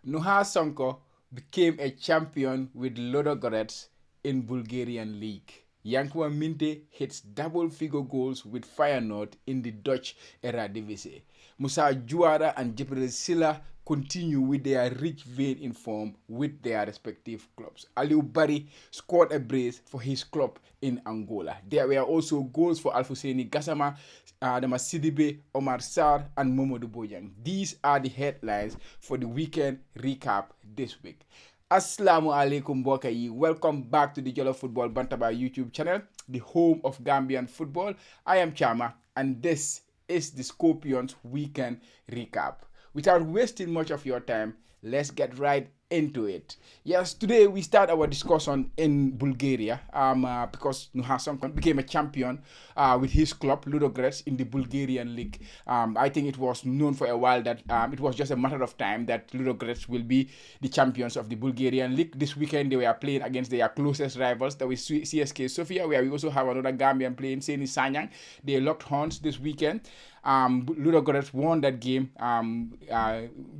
Nuha Sonko became a champion with Ludogorets in Bulgarian league. Yankuba Minteh hits double-figure goals with Feyenoord in the Dutch Eredivisie. Musa Juara and Jibril Silla continue with their rich vein in form with their respective clubs. Aliou Barry scored a brace for his club in Angola. There were also goals for Alfousseni Gassama, Sidibeh, Omar Sarr, and Momodou Bojang. These are the headlines for the weekend recap this week. Assalamu alaikum mbokk yi. Welcome back to the Jollof Football Bantaba YouTube channel, the home of Gambian football. I am Chama, and this is the Scorpions weekend recap. Without wasting much of your time, let's get right into it. Yes, today we start our discussion in Bulgaria because Nuhasan became a champion with his club Ludogorets in the Bulgarian league. I think it was known for a while that it was just a matter of time that Ludogorets will be the champions of the Bulgarian league. This weekend they were playing against their closest rivals, that was CSK Sofia, where we also have another Gambian playing, Seni Sanyang. They locked horns this weekend. Ludogorets won that game,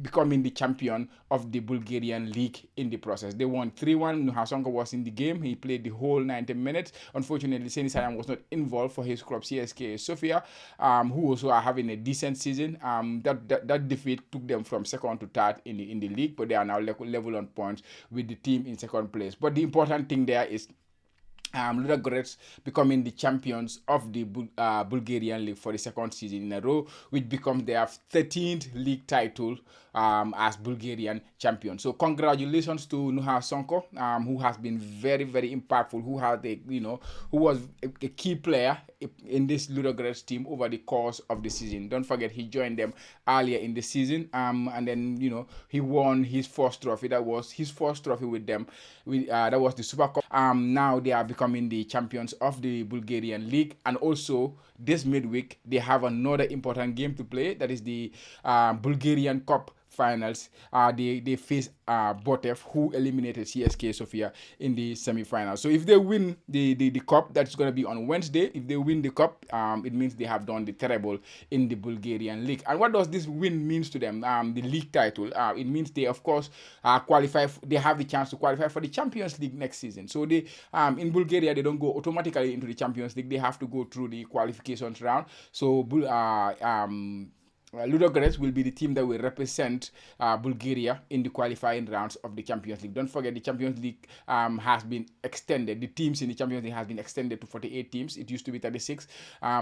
becoming the champion of the Bulgarian league in the process. They won 3-1. Nuhasonko was in the game. He played the whole 90 minutes. Unfortunately, Seni Sayam was not involved for his club CSK Sofia, who also are having a decent season. That defeat took them from second to third in the league, but they are now level on points with the team in second place. But the important thing there is Ludogorets becoming the champions of the Bulgarian league for the second season in a row, which becomes their 13th league title as Bulgarian champion. So congratulations to Nuha Sonko, who has been very, very impactful, who was a key player in this Ludogorets team over the course of the season. Don't forget, he joined them earlier in the season, and then he won his first trophy. That was his first trophy with them. That was the Super Cup. Now they are becoming the champions of the Bulgarian league, and also this midweek they have another important game to play. That is the Bulgarian Cup finals. They face Botev, who eliminated CSK Sofia in the semi-finals. So if they win the cup, that's going to be on Wednesday. If they win the cup, it means they have done the treble in the Bulgarian league. And what does this win means to them? The league title. It means they, of course, qualify. They have the chance to qualify for the Champions League next season. So they, in Bulgaria, they don't go automatically into the Champions League. They have to go through the qualifications round. So Ludogorets will be the team that will represent Bulgaria in the qualifying rounds of the Champions League. Don't forget, the Champions League has been extended. The teams in the Champions League has been extended to 48 teams. It used to be 36.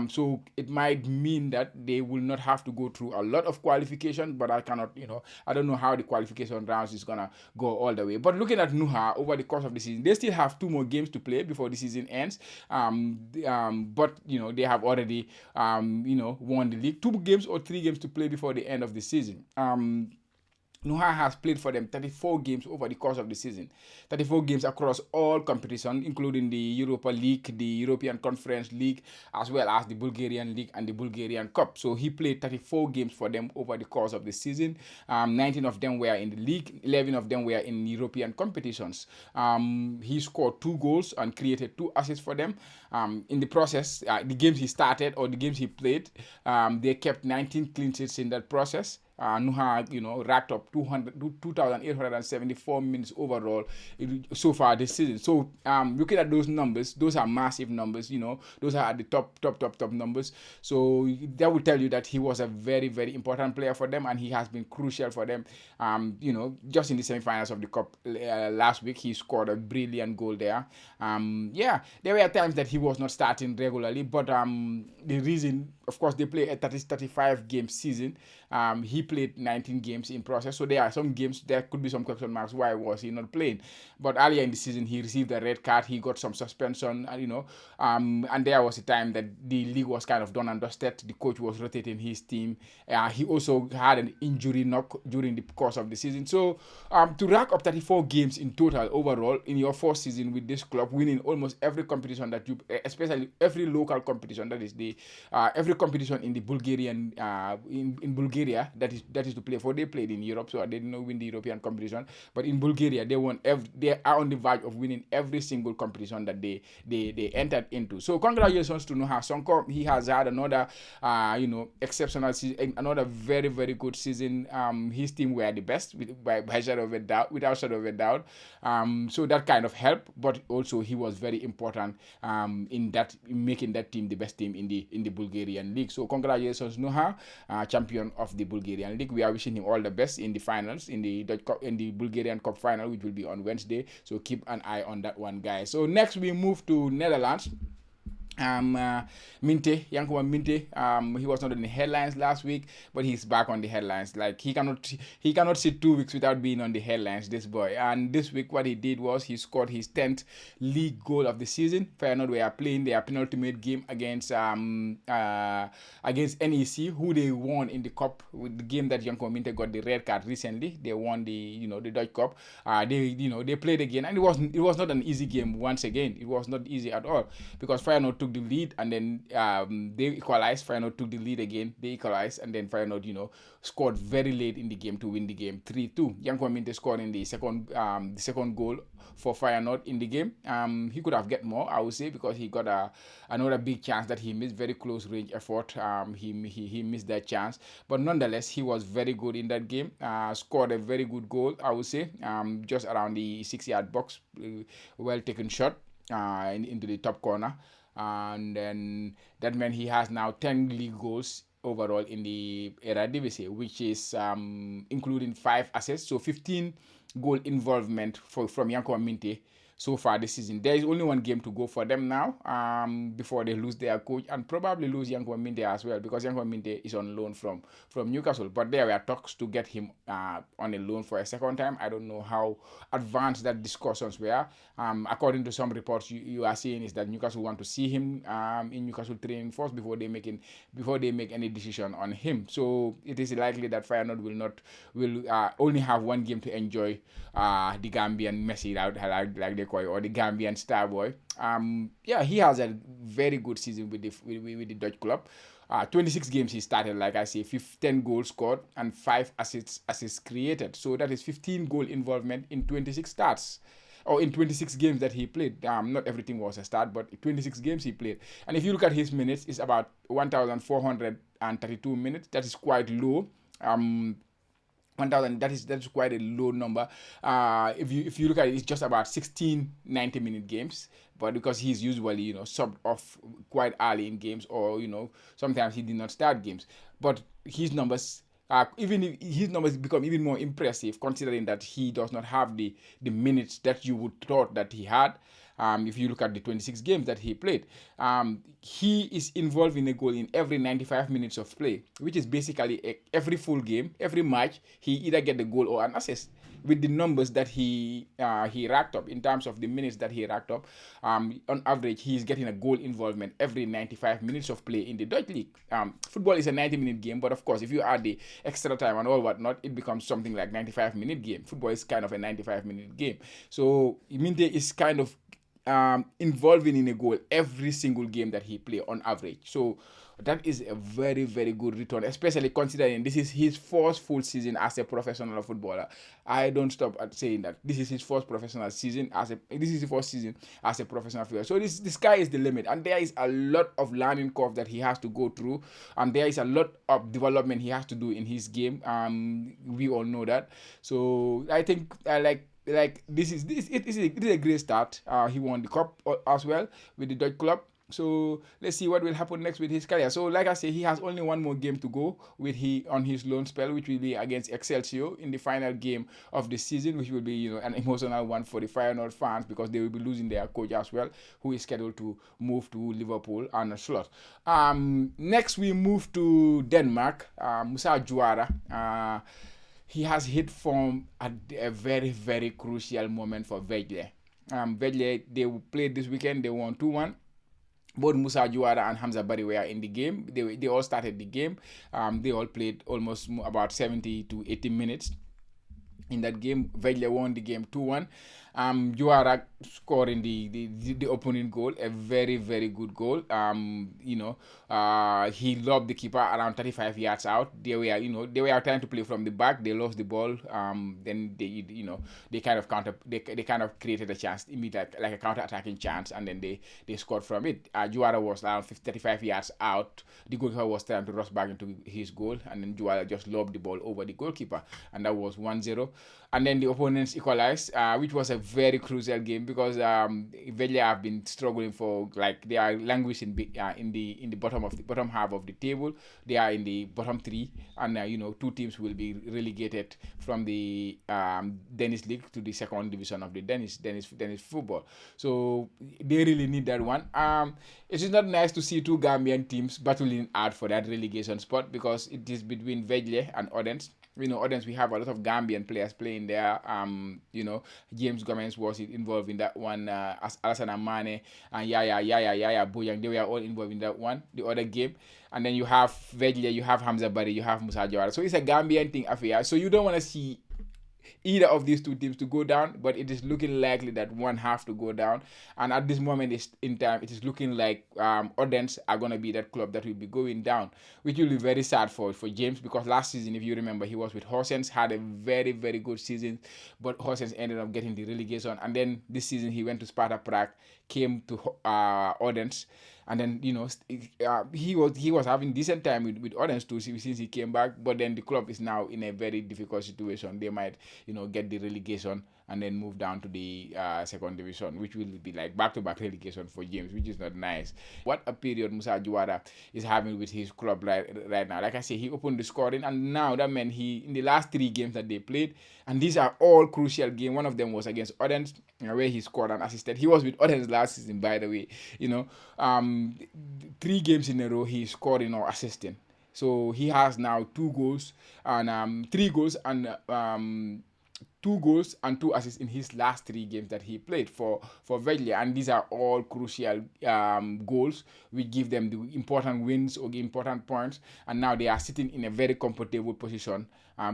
So it might mean that they will not have to go through a lot of qualification, but I don't know how the qualification rounds is going to go all the way. But looking at Nuha over the course of the season, they still have 2 more games to play before the season ends. But they have already, won the league. 2 games or 3 games to play before the end of the season. Nuha has played for them 34 games over the course of the season. 34 games across all competitions, including the Europa League, the European Conference League, as well as the Bulgarian League and the Bulgarian Cup. So he played 34 games for them over the course of the season. 19 of them were in the league, 11 of them were in European competitions. He scored 2 goals and created 2 assists for them. In the process, the games he started or the games he played, they kept 19 clean sheets in that process. Nuha, racked up 2,874 minutes overall so far this season. So, looking at those numbers, those are massive numbers. Those are the top numbers. So that will tell you that he was a very, very important player for them, and he has been crucial for them. Just in the semifinals of the cup last week, he scored a brilliant goal there. There were times that he was not starting regularly, but the reason, of course, they play a 35 game season. He played 19 games in process, so there are some games there could be some question marks. Why was he not playing? But earlier in the season, he received a red card. He got some suspension, and there was a time that the league was kind of done and dusted. The coach was rotating his team. He also had an injury knock during the course of the season. So to rack up 34 games in total overall in your first season with this club, winning almost every competition that you, especially every local competition, that is the every competition in the Bulgarian in Bulgaria that is that is to play for. They played in Europe, so they did not win the European competition. But in Bulgaria, they are on the verge of winning every single competition that they entered into. So congratulations to Noha Sonko. He has had another exceptional season, another very, very good season. His team were the best by shadow of a doubt, without shadow of a doubt. So that kind of helped, but also he was very important in making that team the best team in the Bulgarian league. So congratulations, Noha, champion of the Bulgarian league. We are wishing him all the best in the finals, in the Bulgarian Cup final, which will be on Wednesday. So keep an eye on that one, guys. So next we move to Netherlands. Minteh, Yankuba Minteh, he was not in the headlines last week, but he's back on the headlines. Like he cannot sit 2 weeks without being on the headlines, this boy. And this week what he did was he scored his 10th league goal of the season. Feyenoord were playing their penultimate game against NEC, who they won in the cup, with the game that Yankuba Minteh got the red card recently. They won the Dutch Cup. They played again, and it was not an easy game. Once again, it was not easy at all, because Feyenoord took the lead, and then they equalized. Feyenoord took the lead again, they equalized, and then Feyenoord scored very late in the game to win the game 3-2. Yankuba Minteh scored in the second goal for Feyenoord in the game. He could have get more, I would say, because he got another big chance that he missed, very close range effort. He missed that chance, but nonetheless he was very good in that game. Scored a very good goal, I would say, just around the 6-yard box, well taken shot into the top corner. And then that meant he has now 10 league goals overall in the Eredivisie, which is including 5 assists, so 15 goal involvement from Yankuba Minteh so far this season. There is only one game to go for them now, before they lose their coach and probably lose Yankuba Minteh as well, because Yankuba Minteh is on loan from Newcastle. But there were talks to get him on a loan for a second time. I don't know how advanced that discussions were. According to some reports, you are saying is that Newcastle want to see him in Newcastle training first before they make any decision on him. So it is likely that Feyenoord will only have one game to enjoy the Gambian Messi, like they call it, or the Gambian star boy. He has a very good season with the Dutch club. 26 games he started, like I say, 10 goals scored and 5 assists created. So that is 15 goal involvement in 26 starts, or in 26 games that he played. Not everything was a start, but 26 games he played. And if you look at his minutes, it's about 1,432 minutes. That is quite low. 1,000, that is quite a low number. If you look at it, it's just about 16 90-minute games, but because he's usually subbed off quite early in games, or sometimes he did not start games, but his numbers become even more impressive, considering that he does not have the minutes that you would thought that he had. If you look at the 26 games that he played, he is involved in a goal in every 95 minutes of play, which is basically every full game, every match, he either get the goal or an assist. With the numbers that he racked up, in terms of the minutes that he racked up, on average, he's getting a goal involvement every 95 minutes of play in the Dutch league. Football is a 90-minute game, but of course, if you add the extra time and all whatnot, it becomes something like 95-minute game. Football is kind of a 95-minute game. So Minteh is kind of involving in a goal every single game that he play on average. So that is a very, very good return, especially considering this is his first full season as a professional footballer. I don't stop at saying that this is his first professional season this is his first season as a professional footballer. So this sky is the limit, and there is a lot of learning curve that he has to go through, and there is a lot of development he has to do in his game. We all know that. So I think this is a great start. He won the cup as well with the Dutch club. So let's see what will happen next with his career. So like I say, he has only one more game to go on his loan spell, which will be against Excelsior in the final game of the season, which will be an emotional one for the Feyenoord fans, because they will be losing their coach as well, who is scheduled to move to Liverpool and Slot. Next we move to Denmark. Musa Juara. He has hit form at a very, very crucial moment for Vejle. Vejle, they played this weekend. They won 2-1. Both Musa Juara and Hamza Bari were in the game. They all started the game. They all played almost about 70 to 80 minutes in that game. Vejle won the game 2-1. Juara scoring the opening goal, a very, very good goal. He lobbed the keeper around 35 yards out. They were trying to play from the back. They lost the ball. Then they kind of created a chance, like a counter-attacking chance, and then they scored from it. Juara was around 35 yards out. The goalkeeper was trying to rush back into his goal, and then Juara just lobbed the ball over the goalkeeper, and that was 1-0. And then the opponents equalized, which was a very crucial game because Vejle have been struggling for, like, they are languishing in the bottom half of the table. They are in the bottom three, and two teams will be relegated from the Danish league to the second division of the Danish football. So they really need that one. It is not nice to see two Gambian teams battling out for that relegation spot because it is between Vejle and Odense. Odense, we have a lot of Gambian players playing there. James Gomez was involved in that one. Alassane Mane and Yaya Boyang, they were all involved in that one, the other game. And then you have Vejle, you have Hamza Bari, you have Musa Jawara. So it's a Gambian thing affair. So you don't want to see either of these two teams to go down, but it is looking likely that one have to go down. And at this moment in time, it is looking like Odense are going to be that club that will be going down, which will be very sad for James, because last season, if you remember, he was with Horsens, had a very, very good season, but Horsens ended up getting the relegation. And then this season, he went to Sparta Prague, came to Odense, and then he was having decent time with Orange too since he came back, but then the club is now in a very difficult situation. They might get the relegation and then move down to the second division, which will be like back-to-back relegation for James, which is not nice. What a period Musa Juara is having with his club right now. Like I say, he opened the scoring, and now that meant in the last 3 games that they played, and these are all crucial games. One of them was against Odense, where he scored and assisted. He was with Odense last season, by the way. 3 games in a row he scored or assisting. So he has now 2 goals and 3 goals and 2 goals and 2 assists in his last 3 games that he played for Vejle, and these are all crucial goals which give them the important wins or the important points, and now they are sitting in a very comfortable position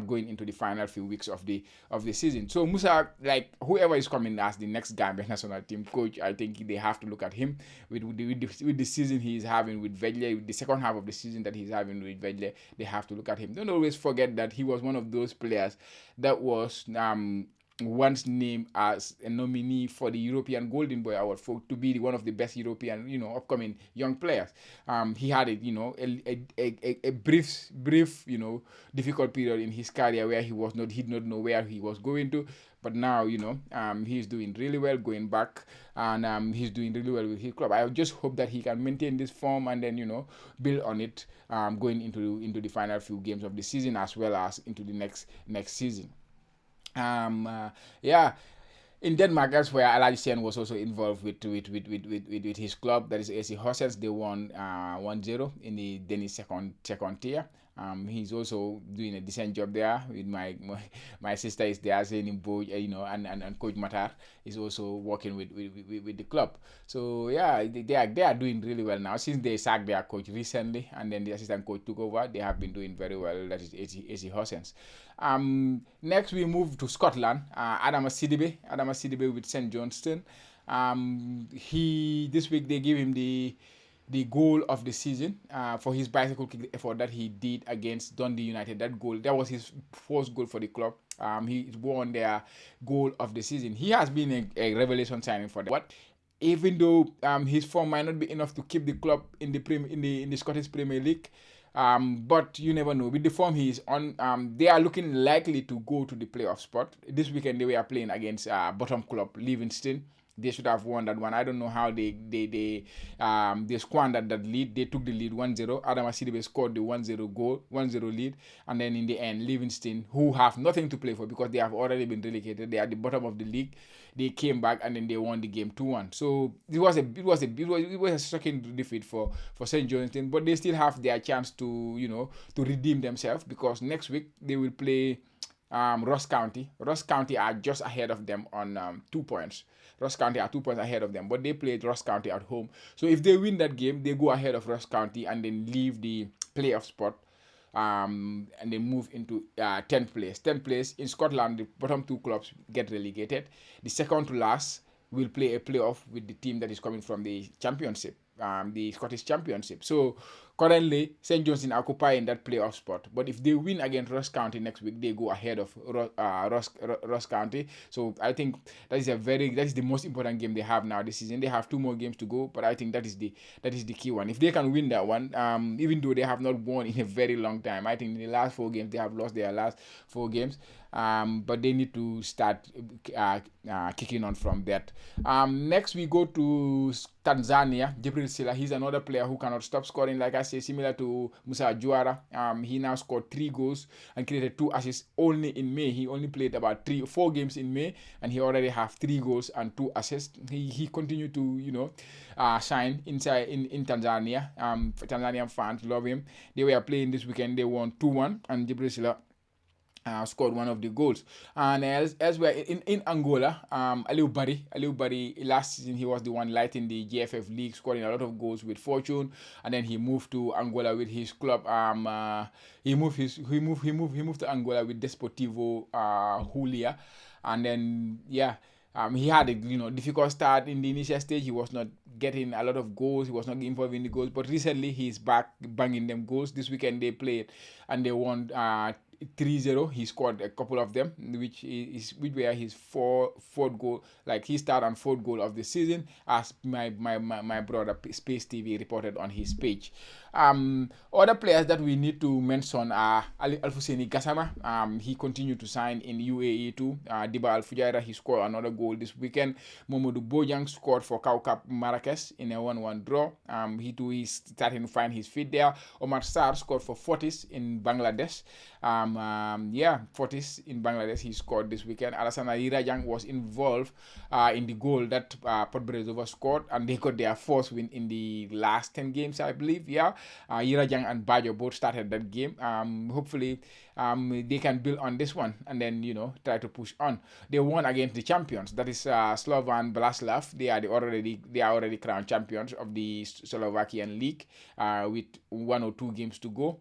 going into the final few weeks of the season. So Musa, like, whoever is coming as the next Gambia national team coach, I think they have to look at him with the season he is having with Vejle, with the second half of the season that he's having with Vejle. They have to look at him. Don't always forget that he was one of those players that was once named as a nominee for the European Golden Boy Award to be one of the best European, upcoming young players. He had a brief, difficult period in his career where he did not know where he was going to. But now, he's doing really well going back, and he's doing really well with his club. I just hope that he can maintain this form and then, build on it going into the final few games of the season, as well as into the next season. In Denmark, that's where Alaji Sen was also involved with his club, that is AC Horsens. They won 1-0 in the Danish second tier. He's also doing a decent job there. With my sister is there, saying and Coach Matar is also working with the club. So yeah, they are doing really well now since they sacked their coach recently, and then the assistant coach took over. They have been doing very well. That is AC Horsens. Next we move to Scotland. Adama Sidibeh with St Johnstone. This week they gave him the goal of the season for his bicycle kick effort that he did against Dundee United. That was his first goal for the club. He won their goal of the season. He has been a revelation signing for them. Even though his form might not be enough to keep the club in the Scottish Premier League, but you never know. With the form he is on, they are looking likely to go to the playoff spot. This weekend they were playing against bottom club Livingston. They should have won that one. I don't know how they squandered that lead. They took the lead 1-0. Adama Sidibeh scored the 1-0 lead. And then in the end, Livingston, who have nothing to play for because they have already been relegated, they are at the bottom of the league. They came back and then they won the game 2-1. So it was a shocking defeat for St. Johnstone, but they still have their chance to redeem themselves, because next week they will play Ross County. Ross County are just ahead of them on 2 points. Ross County are 2 points ahead of them, but they played Ross County at home. So if they win that game, they go ahead of Ross County and then leave the playoff spot and they move into 10th place. 10th place in Scotland, the bottom 2 clubs get relegated. The second to last will play a playoff with the team that is coming from the championship, the Scottish Championship. So currently, St. Johnstone occupying that playoff spot. But if they win against Ross County next week, they go ahead of Ross County. So I think that is the most important game they have now this season. They have 2 more games to go, but I think that is the key one. If they can win that one, even though they have not won in a very long time, I think in the last 4 games they have lost their last 4 games. But they need to start kicking on from that. Next we go to Tanzania. Jibril Sila, he's another player who cannot stop scoring, like I say, similar to Musa Juara. He now scored 3 goals and created 2 assists only in May. He only played about 3 or 4 games in May, and he already have 3 goals and 2 assists. He continued to shine inside in Tanzania. Tanzanian fans love him. They were playing this weekend. They won 2-1, and Jibril Sila scored one of the goals. And elsewhere in Angola, Aliou Barry, last season he was the one lighting the GFF league, scoring a lot of goals with Fortune, and then he moved to Angola with his club. He moved to Angola with Desportivo Huila, and then he had a difficult start in the initial stage. He was not getting a lot of goals. He was not involved in the goals. But recently he's back banging them goals. This weekend they played and they won 3-0. He scored a couple of them, which were his fourth goal, like his third and fourth goal of the season, as my brother Space TV reported on his page. Other players that we need to mention are Alfuseni Gassama. He continued to sign in UAE too. Diba Al Fujairah, he scored another goal this weekend. Momodu Bojang scored for Kaukap Marrakesh in a 1-1 draw. He too is starting to find his feet there. Omar Sarr scored for Fortis in Bangladesh. Fortis in Bangladesh, he scored this weekend. Alassane Irajang was involved in the goal that Port Brezova scored, and they got their first win in the last 10 games, I believe. Irajang and Bajo both started that game. Hopefully they can build on this one and then try to push on. They won against the champions, that is Slovan Bratislava. They are already crowned champions of the Slovakian league with 1 or 2 games to go.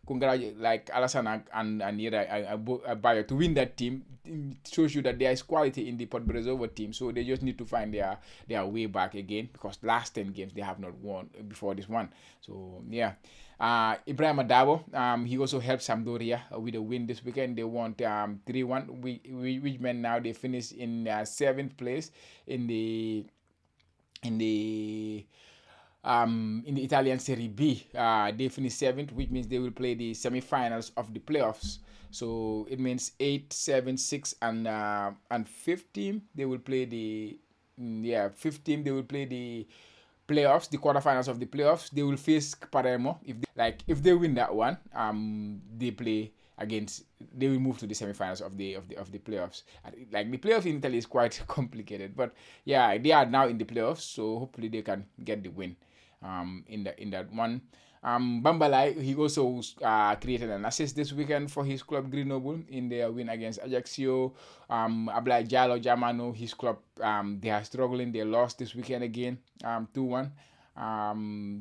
Congratulate Alassane and Bayo to win that team. It shows you that there is quality in the Port Brezova team, so they just need to find their way back again, because last 10 games they have not won before this one. So Ibrahim Adabo, he also helped Sampdoria with a win this weekend. They won 3-1, which meant now they finished in 7th place in the Italian Serie B. They finished 7th, which means they will play the semi-finals of the playoffs. So it means 8, 7, 6, and 15. They will play the 15. They will play the playoffs, the quarterfinals of the playoffs. They will face Palermo. If they win that one, they will move to the semi-finals of the playoffs. Like, the playoffs in Italy is quite complicated, but they are now in the playoffs, so hopefully they can get the win in that one. Bambalai, he also created an assist this weekend for his club Grenoble in their win against Ajaccio. Ablai Jallo Jamano, his club, they are struggling. They lost this weekend again, 2-1.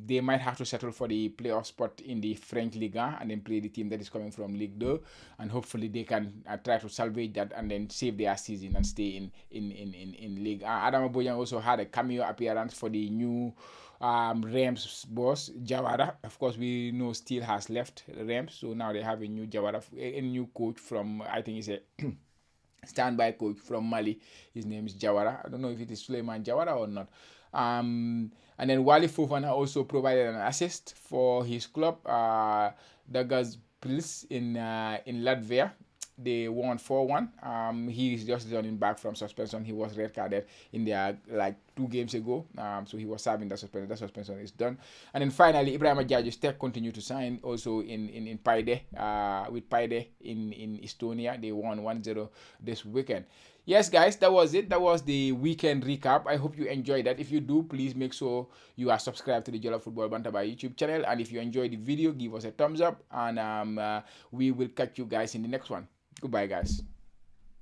They might have to settle for the playoff spot in the French Liga and then play the team that is coming from Ligue 2, and hopefully they can try to salvage that and then save their season and stay in League. Adama Boyan also had a cameo appearance for the new Rams boss Jawara. Of course, we know Steele has left Rams, so now they have a new Jawara, a new coach from, I think he's a standby coach from Mali. His name is Jawara. I don't know if it is Suleiman Jawara or not. And then Wally Fofana also provided an assist for his club, Dagas Pils in Latvia. They won 4-1. He is just returning back from suspension. He was red carded in their 2 games ago. So he was serving the suspension. That suspension is done. And then finally, Ibrahim Adjaju's Tech continued to sign also in Paide, with Paide in Estonia. They won 1-0 this weekend. Yes, guys, that was it. That was the weekend recap. I hope you enjoyed that. If you do, please make sure you are subscribed to the Jollof Football Bantaba YouTube channel. And if you enjoyed the video, give us a thumbs up. And we will catch you guys in the next one. Goodbye, guys.